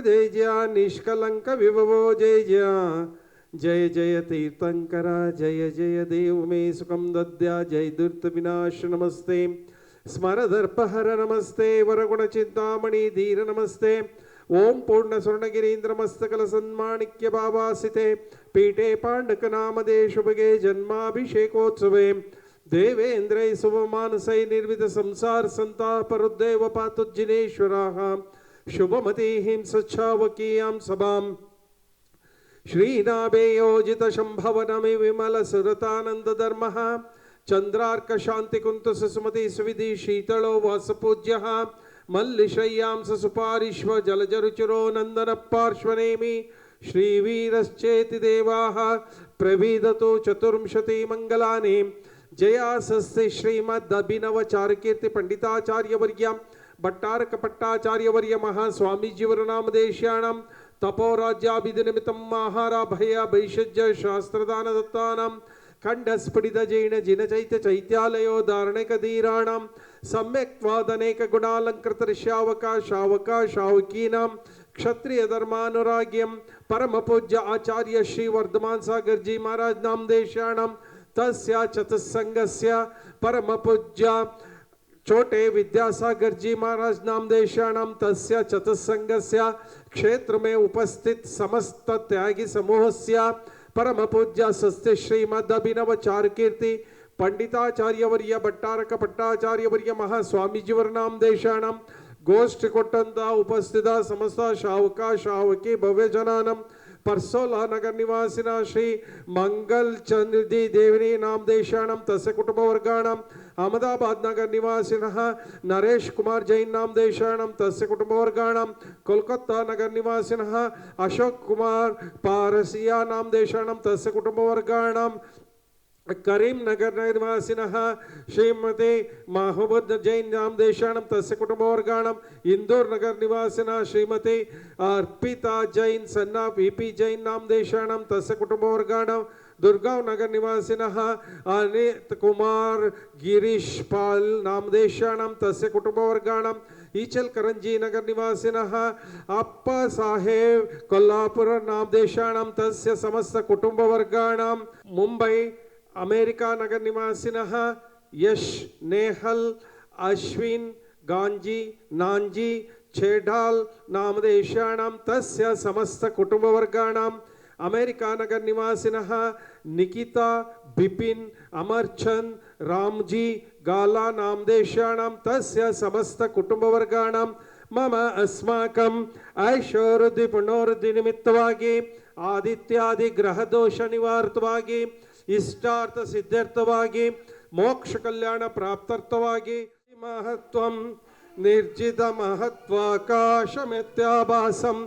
जय जय निष्कलंक विभवो जय जय जय जय तीर्थंकर जय जय देव मे सुखम दद्या जय दुर्त विनाश नमस्ते स्मरदर्पहर नमस्ते वरगुण चिंतामणि धीर नमस्ते ओम पूर्ण स्वर्णगिरीन्द्र मस्तकल सन्माणिक्य बाबासिते पीठे पांडक नामदे शुभगे जन्माभिषेकोत्सवे देवेन्द्रै शुभमानसै निर्विध संसार संताप रुद्देव पातुज्जिनेश्वराः शुभमतीं सच्छावकीयां सभां श्रीनाभे योजित शंभवनमि विमल सुरतानंदधर्मः चंद्रार्क शांति कुंत सुमति सुविधि शीतलो वासपूज्यः मल्लिशय्यां सुपारिश्व जलजरुचिरो नंदन पार्श्वनेमि श्रीवीरश्चेति देवाः प्रविदतु चतुर्विंशति मंगलानि जयासस्ते श्रीमदभिनवचारकीर्ति पंडिताचार्यवर्य भट्टारक पट्टाचार्यवर्य महास्वामीजीवर नामदेश्याणां तपोराज्याभिनिमित्तं महाराभय भैषज्य शास्त्रदान दत्तानां खंडस्फुटित जैन जिन चैत्य चैत्यालयो धारणकधीराणां सम्यक् वादनेक गुणालंकृत ऋष्यावका शावका शावकीनां क्षत्रिय धर्मानुराग्यं परम पूज्य आचार्य श्री वर्धमान सागर जी महाराज नामदेश्याणां तस्य चतुस्संगस्य परम पूज्य छोटे विद्यासागर जी महाराज नामदेशाणां तस्य चतुस्संगस्य क्षेत्र में उपस्थित समस्त त्यागी समूहस्य परम पूज्य स्वस्ति श्रीमद अभिनव चारकीर्ति पंडिताचार्यवर्य भट्टारक पट्टाचार्यवर्य महास्वामीजीवर नामदेशाणां गोष्ठी कोट्टंत उपस्थित समस्त शावका शावकी भव्य जनानां परसोला नगर निवासिना श्री मंगल चंद्रदी देवनी नामदेशाणां तस्य कुटुंबवर्गाणां अहमदाबाद नगर निवासिनः नरेश कुमार जैन नामदेशाणां तस्य कुटुंबवर्गाणां कोलकाता नगर निवासिनः अशोक कुमार पारसिया नामदेशाणां तस्य कुटुंबवर्गाणां करीम नगर निवासिनः श्रीमती महबूब जैन नामदेशाणां तस्य कुटुंबवर्गाणां इंदौर नगर निवासिनः श्रीमती अर्पिता जैन सन्ना वीपी जैन नामदेशाणां तस्य कुटुंबवर्गाणां दुर्गांव नगर निवासिनः अनित कुमार गिरीश पाल नामदेशाणां तस्य कुटुंबवर्गाणां ईचल करंजी नगर निवासिनः अप्पा साहेब कोल्हापुर नामदेशाणां तस्य समस्त कुटुंबवर्गाणां मुंबई अमेरिका नगर निवासिनः यश नेहल अश्विन गांजी नांजी छेडाल नामदेशाणां तस्य समस्त कुटुंबवर्गाणां अमेरिका नगर निवासिनः निकिता बिपिन अमरचंद रामजी गाला नामदेशाणां तस्य समस्त कुटुंबवर्गाणां मम अस्माकं ऐश्वर्य पुनरुद्धि निमित्तವಾಗಿ आदित्यादि ग्रह दोष निवारतವಾಗಿ इष्टार्थ सिद्ध्यर्थವಾಗಿ मोक्ष कल्याण प्राप्त्यर्थವಾಗಿ महत्वं निर्जित महत्वाकाशमित्याभासं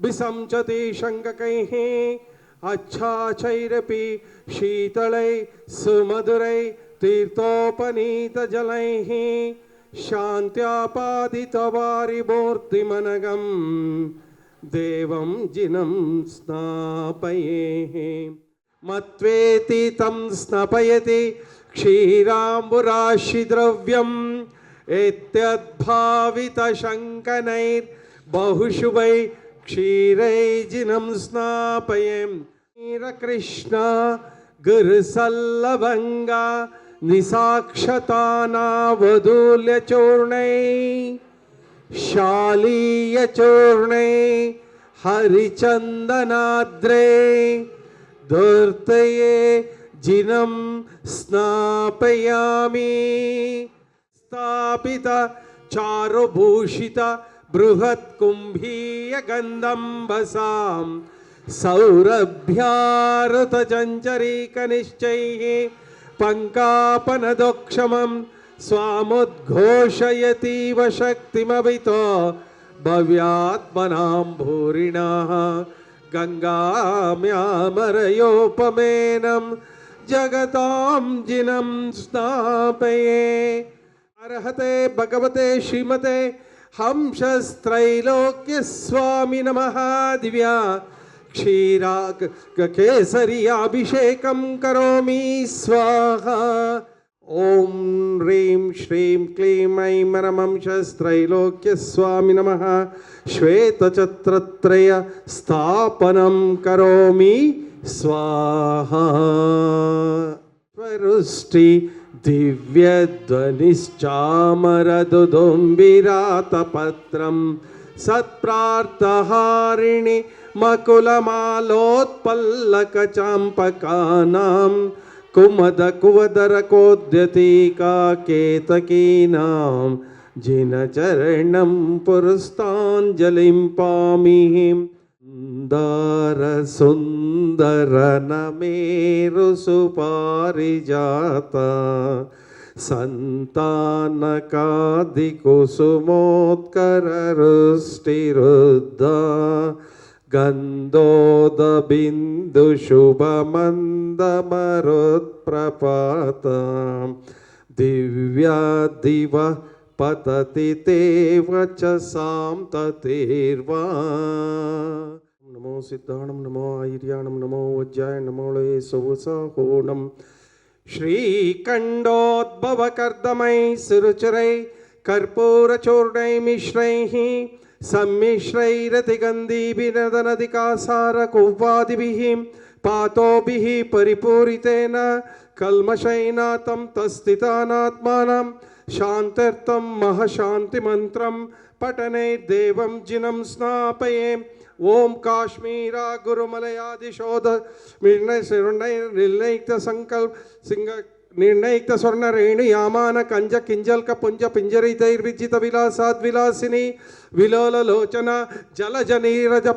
विसंचति शंककैः अच्छाचैरपि शीतलै सुमधुरै तीर्थोपनीतजलैः शान्त्यापादितवारिमूर्तिमनघं देवं जिनं स्नापयेः मत्वेति तं स्नपयति क्षीराम्बुराशिद्रव्यम् इत्यद्भावितशङ्कनैर्बहुशुभै क्षीरैर्जिनं स्नापयेम् कृष्ण गुरुसल्लभङ्गा निसाक्षतानावधूल्यचूर्णै शालीयचूर्णै हरिचन्दनाद्रे धूर्तये जिनं स्नापयामि स्थापित चारुभूषित बृहत् कुंभीय गंधंबसां सौरभ्यारुत चंचरीक निश्चैः पंकापनदोक्षमं स्वामुद्घोषयतीव शक्तिमभितो भव्यात्मनां भूरिणः गंगाम्यामरयोपमेनं जगतां जिनं स्नापये अर्हते भगवते श्रीमते हंसस्त्रैलोक्य स्वामी नमः दिव्या क्षीराक केसरी अभिषेकं करोमि स्वाहा ಓಂ ಹ್ರೀಂ ಶ್ರೀಂ ಕ್ಲೀಂ ಐಂ ನಮಃ ಶಸ್ತ್ರೈಲೋಕ್ಯ ಸ್ವಾಮಿ ನಮಃ ಶ್ವೇತಛತ್ರತ್ರಯ ಸ್ಥಾಪನಂ ಕರೋಮಿ ಸ್ವಾಹಾ ಸ್ವರುಷ್ಟಿ ದಿವ್ಯಧ್ವನಿಶ್ಚಾಮರದುದುಂಬಿರಾತಪತ್ರಂ ಸತ್ಪ್ರಾರ್ಥಹಾರಿಣಿ ಮಕುಲಮಾಲೋತ್ಪಲ್ಲಕಚಾಂಪಕಾನಾಂ ಕುಮದ ಕುವದರ ಕೋದ್ಯತೀಕಾ ಕೇತಕೀನಾಂ ಜಿನಚರಣಂ ಪುರಸ್ತಾಂಜಲಿಂ ಪಾಮಿಹಿಂ ದಾರ ಸುಂದರ ನಮೇರು ಸುಪಾರಿಜಾತ ಸಂತಾನಕಾದಿ ಕುಸುಮೋತ್ಕರ ವೃಷ್ಟಿರುದ್ಧ ಗಂಧೋದ ಬಿಂದು ಶುಭ ಮಂದ ಮರುತ್ಪ್ರಪಾತ ದಿವ್ಯಾ ದಿವ ಪತತಿ ತೇವ ಚ ಸಾಂತತಿರ್ವಾ ನಮೋ ಸಿದ್ಧಾಣಂ ನಮೋ ಐರ್ಯಾಣಂ ನಮೋ ವಜ್ರಾಯ ನಮೋ ಲಯೇ ಸೌಸಹೋಣಂ ಶ್ರೀಖಂಡೋದ್ಭವ ಕರ್ದಮೈ ಸುರುಚಿರೈ ಕರ್ಪೂರಚೂರ್ಣೈ ಮಿಶ್ರೈಃ सम्मिश्रैरतिगन्धीभिनदनदिकासारकुह्वादिभिः पातोभिः परिपूरितेन कल्मषैनातं तस्थितानात्मानं शान्त्यर्थं महशान्तिमन्त्रं पठने देवं जिनं स्नापये ओम काश्मीरा गुरुमलयादिशोध निर्णयित संकल्प सिंह निर्णयित स्वर्ण रेणु यामान कंज किंजल पुंज पिंजरितैर्विजित विलासाद विलासिनी विलोल लोचना जलज नीरज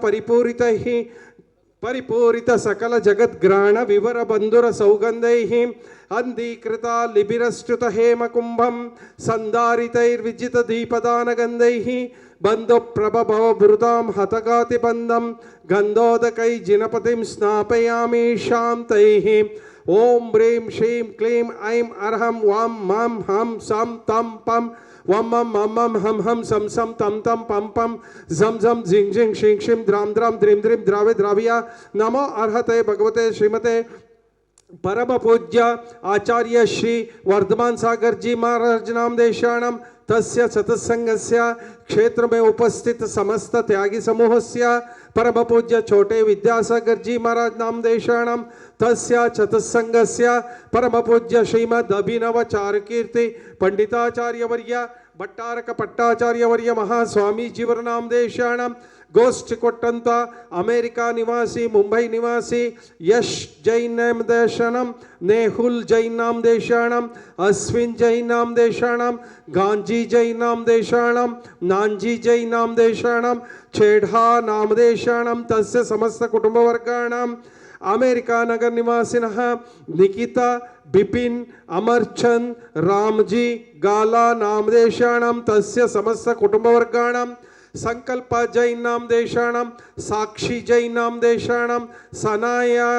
परिपूरित सकल जगद्ग्राण विवर बंधुर सौगंधैः अंधीकृता लिबिरश्च्युत हेम कुंभं संधारितैर्विजित दीपदानगंधैः बंधु प्रभव भृतां हतगाति बंधं गंधोदकै जिनपतिं स्नापयामि शान्तैः ओम ह्रीं श्रीं क्लीं ऐं अर्हं वां मां हं सं तं पं वम मम मम हम हम सम सम तम तम पम पम झम झम झिंग झिंग शिंग शिम द्राम द्राम द्रीम द्रीम द्रावे द्राविया नमो अर्हते भगवते श्रीमते परम पूज्य आचार्य श्री वर्धमान सागर जी महाराज नाम देशाणम तस्य सत्संगस्य क्षेत्र में उपस्थित समस्त त्यागी समूहस्य परम पूज्य छोटे विद्यासागर जी महाराज नाम देशाणम तस्य चतुस्संगस्य परम पूज्य श्रीमद अभिनव चारुकीर्ति पंडिताचार्य वर्य भट्टारक पट्टाचार्य वर्य महास्वामी जीवर नाम देशाणम गोष्ठी कोट्टंत अमेरिका निवासी मुंबई निवासी यश जैन नाम देशाणम नेहुल जैन नाम देशाणम अश्विन जैन नाम देशाणम गांजी जैन नाम देशाणम नांजी जैन नाम देशाणम छेड़ा नाम देशाणम तस्य समस्त कुटुंबवर्गाणाम अमेरिका नगर निवासिनः निकिता बिपिन अमरचंद रामजी गाला नामदेशाणाम तस्य समस्त कुटुंबवर्गाणाम संकल्प जैन नाम देशाणाम साक्षी जैन नाम देशाणाम सनाया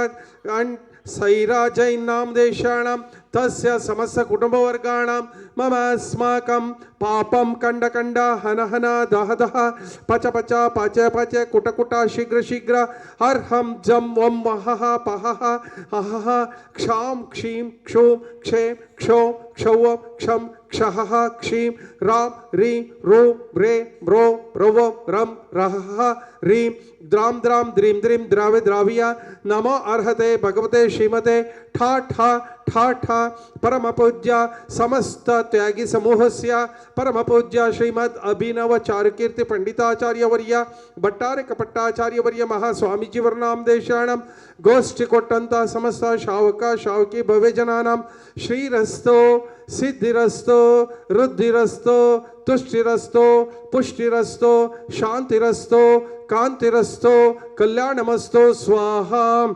सैरा जैन नाम देशाणाम तस्य समस्त कुटुंबवर्गाणां मम अस्माकं पापं कंड कंड हन हन दह दह पच पच पच पच कुट कुट शीघ्र शीघ्र हर हम जम वम वह पह हह क्षाम क्षीम क्षो क्षे क्षो क्षौ क्षम क्षह क्षीम राम री रो रे ब्रो रव रम रह रीम द्राम द्राम द्रीम द्रीम द्रावे द्राविया नमो अर्हते भगवते श्रीमते ठा ठा ठा ठा परम पूज्य समस्त त्यागी समूहस्य परम पूज्य श्रीमद अभिनव चारुकीर्ति पंडिताचार्य वर्य भट्टारक पट्टाचार्य वर्य महास्वामी जीवर नाम देशाणम गोष्ठी कोट्टंत समस्त शावक शावकी भव्य जनानां श्रीरस्तो सिद्धिरस्तो रुद्धिरस्तो तुष्टिरस्तो पुष्टिरस्तो शांतिरस्तो कांतिरस्तो कल्याणमस्तो स्वाहा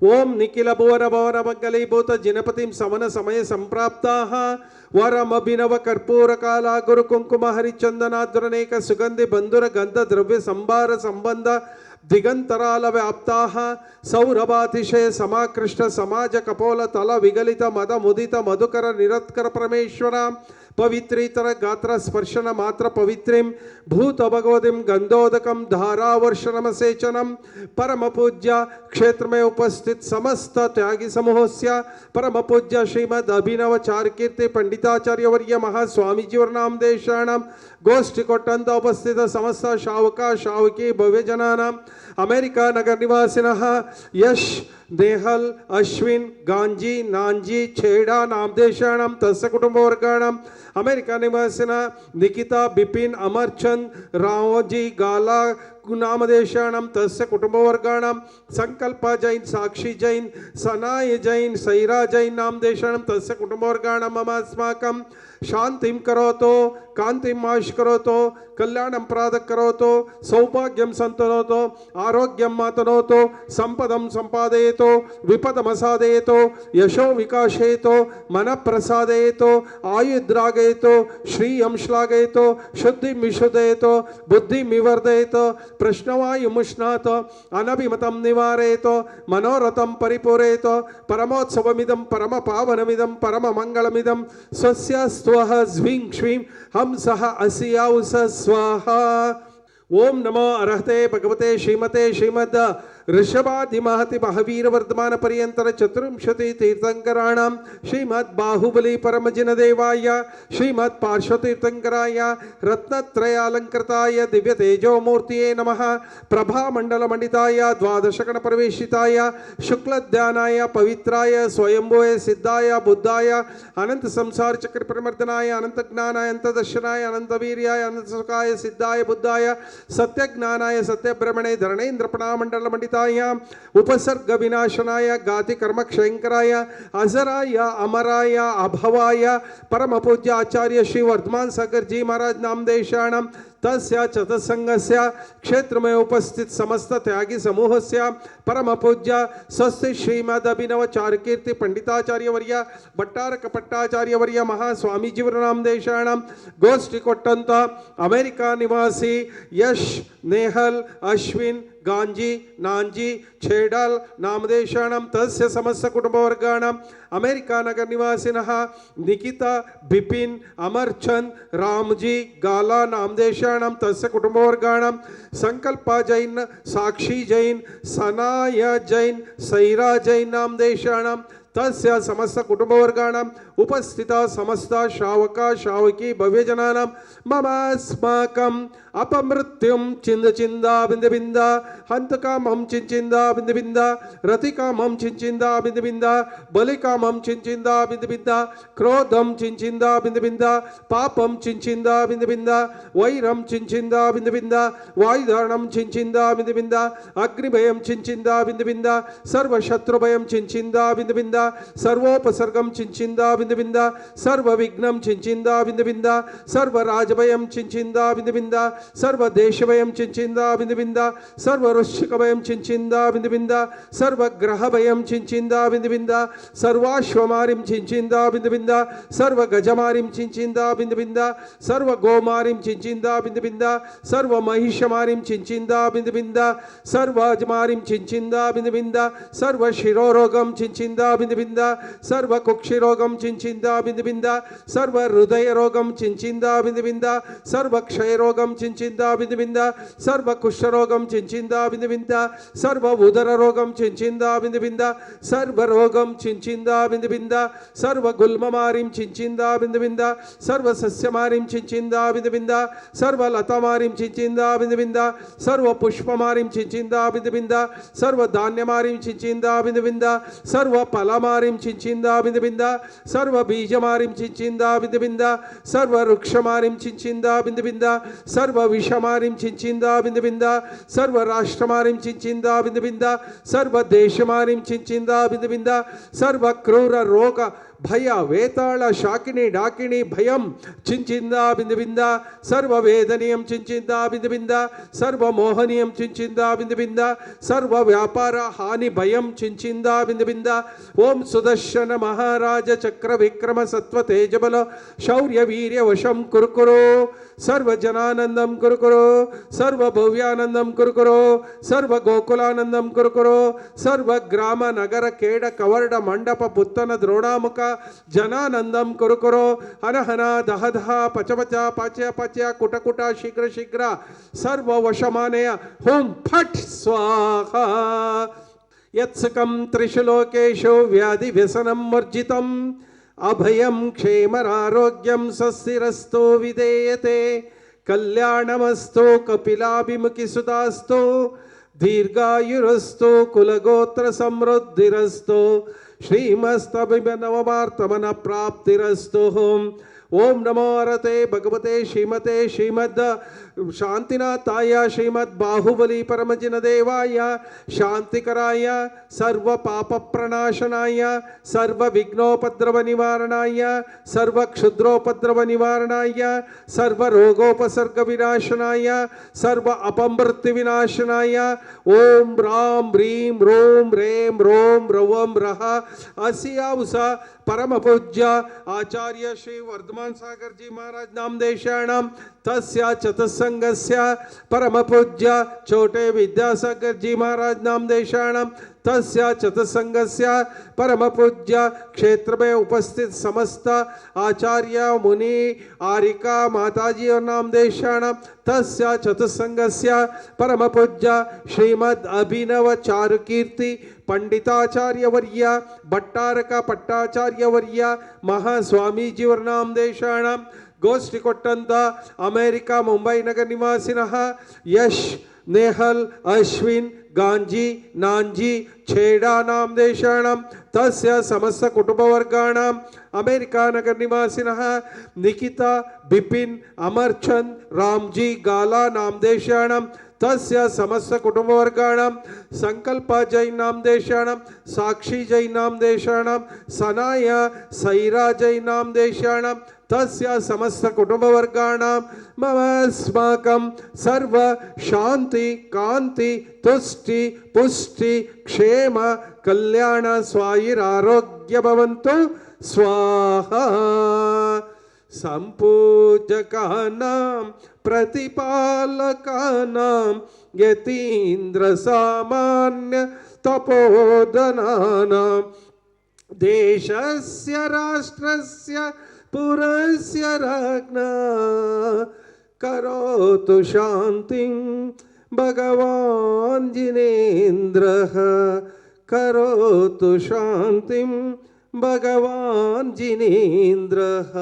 ओम निखिल भुवर भवर मंगलीभूत जिनपतिं समन समय संप्राप्ताः वरमभिनव कर्पूर काला गुरु कुंकुम हरिचंदनाद्रनेक सुगंधि बंधुर गंध द्रव्य संभार संबंध दिगंतराल व्याप्ताः सौरभातिशय समाकृष्ट समाज कपोल तल विगलित मद मुदित मधुकर निरत्कर परमेश्वर ಪವಿತ್ರೇತರ ಗಾತ್ರ ಸ್ಪರ್ಶನ ಮಾತ್ರ ಪವಿತ್ರಿಂ ಭೂತ ಭಗವತಿಂ ಗಂಧೋದಕಂ ಧಾರಾವರ್ಷಣಮಸೇಚನಂ ಪರಮ ಪೂಜ್ಯ ಕ್ಷೇತ್ರಮೇ ಉಪಸ್ಥಿತ ಸಮಸ್ತ ತ್ಯಾಗಿ ಸಮೂಹಸ್ಯ ಪರಮ ಪೂಜ್ಯ ಶ್ರೀಮದ್ ಅಭಿನವ ಚಾರುಕೀರ್ತಿ ಪಂಡಿತಾಚಾರ್ಯವರ್ಯ ಮಹಾಸ್ವಾಮೀಜಿಯವರ ನಾಮದೇಶಾಣಂ ಗೋಷ್ಠಿ ಕೊಟ್ಟಂತ ಉಪಸ್ಥಿತ ಸಮಸ್ತ ಶಾವಕ ಶಾವಕಿ ಭವ್ಯಜನಾನಾಂ ಅಮೆರಿಕಾ ನಗರ ನಿವಾಸಿನಃ ಯಶ್ नेहल अश्विन गांजी नांजी छेड़ा नामदेशाणम तस्य कुटुंबवर्गाणम अमेरिका निवासिन निकिता बिपिन अमरचंद रावजी गाला नामदेशाणम तस्य कुटुंबवर्गाणम संकल्प जैन साक्षी जैन सनाय जैन सैरा जैन नामदेशाणम तस्य कुटुंबवर्गाणम मम अस्माकं शांतिं करोतु कांतिं माश करोतु कल्याणं प्रातः करोतु सौभाग्यं सन्तनोतु आरोग्यं मातनोतु संपदं संपादयतु विपदमसादयतु यशो विकासयतु मनः प्रसादयतु आयुर्द्रागयतु श्रियं श्लाघयतु शुद्धिं विशुद्धयतु बुद्धिं विवर्धयतु प्रश्नवायुमुष्णात अनभिमतं निवारयतु मनोरथं परिपूरयतु परमोत्सवमिदं परमपावनमिदं परममङ्गलमिदं स्वस्य स्वः ज्वीं क्ष्वीं हंसः अस्याउस स्वाहा। ओम नमो अरहते भगवते श्रीमते श्रीमद् ऋषभादि महति महावीर वर्धमान पर्यंतर चतुर्विंशति तीर्थंकराणां श्रीमद् बाहुबली परमजिन देवाय श्रीमद् पार्श्व तीर्थंकराय रत्नत्रयालंकृताय दिव्य तेजोमूर्तिये नमः प्रभा मंडल मंडिताय द्वादशगण प्रवेशिताय शुक्ल ध्यानाय पवित्राय स्वयंभुवे सिद्धाय बुद्धाय अनंत संसार चक्र प्रमर्दनाय अनंत ज्ञानाय अनंत दर्शनाय अनंत वीर्याय अनंत सुखाय सिद्धाय बुद्धाय सत्य ज्ञानाय सत्य ब्रह्मणे धरणेन्द्र मंडल मंडिताय उपसर्ग विनाशनाय गाति कर्म क्षयंकराय अजराय अमराय अभवाय परम पूज्य आचार्य श्री वर्धमान सागर जी महाराज नामदेशाणं तस्य चतुसंगस्य क्षेत्र में उपस्थित समस्त त्यागी समूहस्य परम पूज्य स्वस्ति श्रीमद अभिनव चारुकीर्ति पंडिताचार्य वर्य भट्टार कपट्टाचार्य वर्य महास्वामीजीवर नामदेशाणं गोष्ठी कोट्टंत अमेरिका निवासी यश नेहल अश्विन गांजी नांजी छेडल नामदेशाणं तस्य समस्त कुटुंबवर्गाणं अमेरिका नगर निवासिनः निकिता बिपिन अमरचंद रामजी गाला नामदेशाणं तस्य कुटुंबवर्गाणं संकल्प जैन साक्षी जैन सनाय जैन सैरा जैन नामदेशाणं तस्य समस्त कुटुंबवर्गाणाम् उपस्थित समस्त शावक शावकी भव्यजनानां ममास्माकम् अपमृत्युं चिंद चिंदा बिंद बिंद हंतकामं चिंचिंदा बिंद बिंद रतिकामं चिंचिंदा बिंद बिंद बलिकामं चिंचिंदा बिंद बिंद क्रोधं चिंचिंदा बिंद बिंद पापं चिंचिंदा बिंद बिंद वैरं चिंचिंदा बिंद बिंद वायुधारणं चिंचिंदा बिंद बिंद अग्निभयं चिंचिंदा बिंद बिंद सर्वशत्रुभयं चिंचिंदा बिंद बिंद सर्वोपसर्गं चिंचिंदा बिंद बिंद सर्वविघ्नं चिंचिंदा बिंद बिंद सर्वराजभयं चिंचिंदा बिंद बिंद सर्वदेशभयं चिंचिंदा बिंद बिंद सर्ववृश्चिकभयं चिंचिंदा बिंद बिंद सर्वग्रहभयं चिंचिंदा बिंद बिंद सर्वाश्वमारिं चिंचिंदा बिंद बिंद सर्वगजमारिं चिंचिंदा बिंद बिंद सर्वगोमारिं चिंचिंदा बिंद बिंद सर्वमहिषमारिं चिंचिंदा बिंद बिंद सर्वजमारिं चिंचिंदा बिंद बिंद सर्वशिरोरोगं चिंचिंदा बिंद बिंद सर्वकुक्षिरोगं चिंचिंदा बिंद बिंद सर्वहृदयरोगं चिंचिंदा बिंद बिंद सर्वक्षयरोगं चिंचिंदा बिंद बिंद सर्वकुष्ठरोगं चिंचिंदा बिंद बिंद सर्वउदररोगं चिंचिंदा बिंद बिंद सर्वरोगं चिंचिंदा बिंद बिंद सर्वगुल्ममारिं चिंचिंदा बिंद बिंद सर्वसस्यमारिं चिंचिंदा बिंद बिंद सर्वलतामारिं चिंचिंदा बिंद बिंद सर्वपुष्पमारिं चिंचिंदा बिंद बिंद सर्वधान्यमारिं चिंचिंदा बिंद बिंद सर्वफलमारिं चिंचिंदा बिंद बिंद सर्वबीजमारिं चिंचिंदा बिंद बिंद सर्ववृक्षमारिं चिंचिंदा बिंद बिंद सर्वविषमारिं चिंचिंदा बिंद बिंद सर्वराष्ट्रमारिं चिंचिंदा बिंद बिंद सर्वदेशमारिं चिंचिंदा बिंद बिंद सर्वक्रूर रोग भय वेताल शाकिनी डाकिनी भयं चिंचिंदा बिंद बिंद सर्ववेदनीयं चिंचिंदा बिंद बिंद सर्वमोहनीयं चिंचिंदा बिंद बिंद सर्वव्यापार हानि भयं चिंचिंदा बिंद बिंद ओम सुदर्शन महाराज चक्र विक्रम सत्व तेजबल शौर्य वीर्य वशं कुरुकुरु सर्वजनानंदं कुरुकुरु सर्वभव्यानंदं कुरुकुरु सर्वगोकुलानंदं कुरुकुरु सर्वग्राम नगर केड कवर्ड मंडप पुत्तन द्रोणामुख जनानंदम कुरु कुरु हन हन दह दह पच पच पाच्य पाच्य कुट कुट शीघ्र शीघ्र सर्व वशमानय होम फट स्वाहा यत्सकं त्रिषु लोकेषु व्याधि व्यसनं वर्जितम् अभयं क्षेमरारोग्यं सस्थिरस्तु विधेयते कल्याणमस्तु कपिलाभिमुखिसुतास्तु दीर्घायुरस्तु कुलगोत्र समृद्धिरस्तु श्रीमस्तभिनवमार्तमन प्राप्तिरस्तु ओम नमो अरते भगवते श्रीमते श्रीमद् शांतिनाथाय श्रीमद् बाहुबली परमजिन देवाय शांतिकराय सर्व पाप प्रणाशनाय सर्व विघ्नोपद्रव निवारणाय सर्व क्षुद्रोपद्रव निवारणाय सर्व रोगोपसर्ग विनाशनाय सर्व अपमृत्यु विनाशनाय ओम राम ह्रीं रोम रेम रोम रवम रह असिया उषा परम पूज्य आचार्य श्री वर्धमान सागर जी महाराज नामदेशाणां तस्य चतुस्संगस्य परम पूज्य छोटे विद्यासागर जी महाराज नामदेशाणां तस्य चतुस्संगस्य परम पूज्य क्षेत्र में उपस्थित समस्त आचार्य मुनि आरिका माताजी और नामदेशाणां तस्य चतुस्संगस्य परम पूज्य श्रीमद् अभिनव चारुकीर्ति पंडिताचार्य वर्य भट्टारक पट्टाचार्य वर्य महास्वामीजी और नामदेशाणां गोष्ठी कोट्टंत अमेरिका मुंबई नगर निवासिनः यश नेहल अश्विन गांजी नांजी छेड़ा नामदेशाणां तस्य समस्त कुटुंबवर्गाणाम् अमेरिका नगर निवासिनः निकिता बिपिन अमरचंद रामजी गाला नामदेशाणां तस्य समस्त कुटुंबवर्गाणां संकल्प जैन नामदेशाणां साक्षी जैन नामदेशाणां सनाय सैरा जैन नामदेशाणां तस्य समस्त कुटुंबवर्गाणां ममस्माकं सर्व शांति कांति तुष्टि पुष्टि क्षेम कल्याण स्वायुरारोग्य भवन्तु स्वाहा संपूजकानां प्रतिपालकानां यतीन्द्र सामान्य तपोधनानां देशस्य राष्ट्रस्य पुरस्य राज्ञा करोतु शान्तिं भगवान् जिनेन्द्रः करोतु शान्तिं भगवान् जिनेन्द्रः।